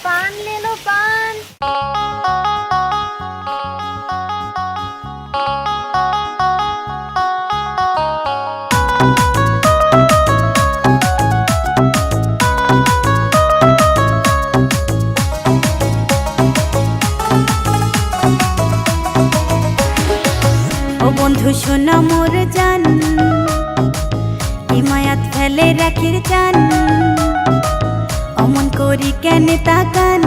पान ले लो पान। ও বন্ধু শোনা মোর জান, হিমায়াত ফেলে রাখির চান, অমন করি কেন তাকান,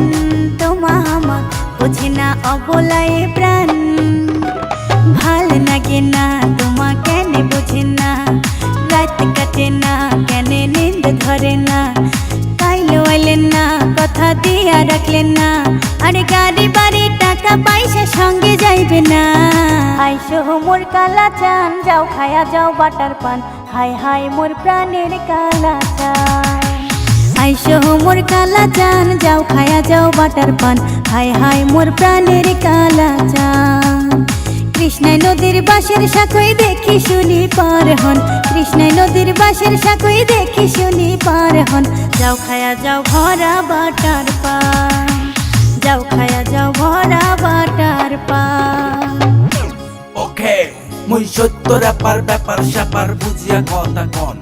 তোমা আমা বুঝে না অবলায়ে প্রাণ। ভাল লাগে না তোমা কেন বুঝে না, রাত কাটে না কেন নিন্দ ধরে না, কাইলো এলেন না কথা দিয়া রাখলেন না, আরে গাড়ি বাড়ি টাকা পয়সা সঙ্গে যাইবে না। আইসো মোর কালা চান, যাও খায়া যাও বাটার পান, হায় হায় মোর প্রাণের কালা চান। আইসো মোর কালা চান, যাও খায়া যাও বাটার পান, হায় হায় মোর প্রাণের কালা চান। কৃষ্ণাই নদীর বাঁশের শাখই দেখি শুনি পার হন, কৃষ্ণাই নদীর বাঁশের শাখই দেখি শুনি পার হন, যাও খায়া যাও ভরা বাটার পান, যাও খায়া যাও ভরা বাটার পান। ওকে মুই সত্য র্যাপার ব্যাপার স্যাপার বুঝিয়া কথা কন,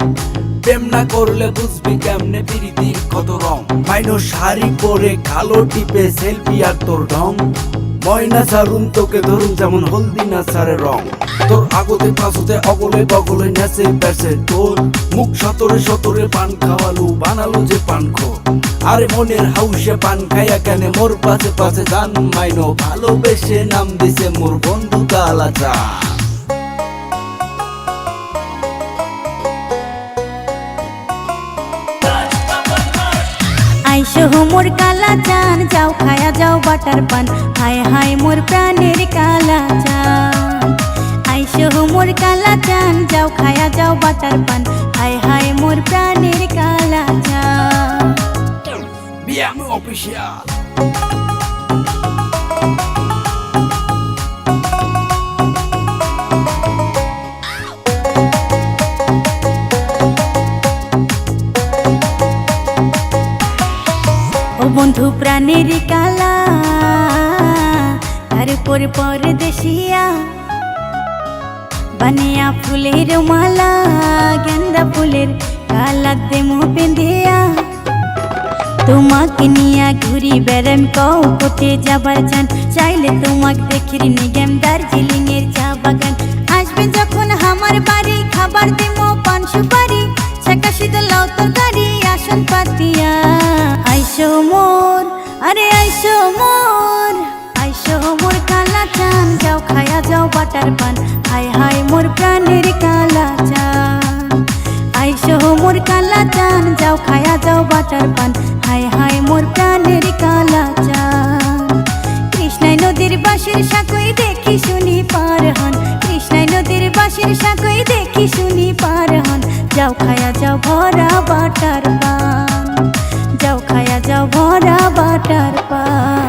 প্রেম না করলে বুঝবি কেমনে প্রীতির কত রং। মাইনো শাড়ি পরে কালো টিপে সেলফি আর তোর ঢং, ময়না সারুন তোকে ধরুন যেমন হলদি না সারে রং। তোর আগতে পাশতে অগলে বগলে নেচে বেসে তোর মুখ সতরে সতরে পান খাওয়ালু বানালো যে পান খো। আরে মনের হাউসে পান খাইয়া কেন মোর পাশে পাশে গান, মাইনো ভালোবেসে নাম দিছে মোর বন্ধু কালা চা। আইসো মোর কালা চান, যাও খায়া যাও বাটার পান, হায় হায় মোর প্রাণের কালা চান। আইসো মোর কালা চান, যাও খায়া যাও বাটার পান, হায় হায় মোর প্রাণের কালা চান। Bien official. ও বন্ধু প্রাণের কালা, তারপর পরদেশিয়া বানিয়া ফুলের মালা, গেন্দা ফুলের কালা দেমো পেন্দিয়া, তোমাকে নিয়া ঘুরি বেড়াম কও কোটে যাবার চান, চাইলে তোমাকে দেখি নিগেম দার্জিলিং এর চা বাগান। আসবে যখন আমার বাড়ি খাবার দেবো পান সুপারি, ছাকা শীতল লাউ তরকারি আসন পাতিয়া। আইসো মোর, আরে আইসো মোর, আইসো মোর কালা চান, যাও খায়া যাও বাটার পান, হায় হায় মোর প্রাণের কালা চান। আইসো মোর কালা চান, যাও খায়া যাও বাটার পান, হায় হায় মোর প্রাণের কালা চান। কৃষ্ণাই নদীর বাঁশের শাখই দেখি শুনি পার হন, কৃষ্ণাই নদীর বাঁশের শাখই দেখি শুনি পার হন, যাও খায়া যাও ভরা বাটার পান, যাও খায়া যাও ভরা বাটার পান।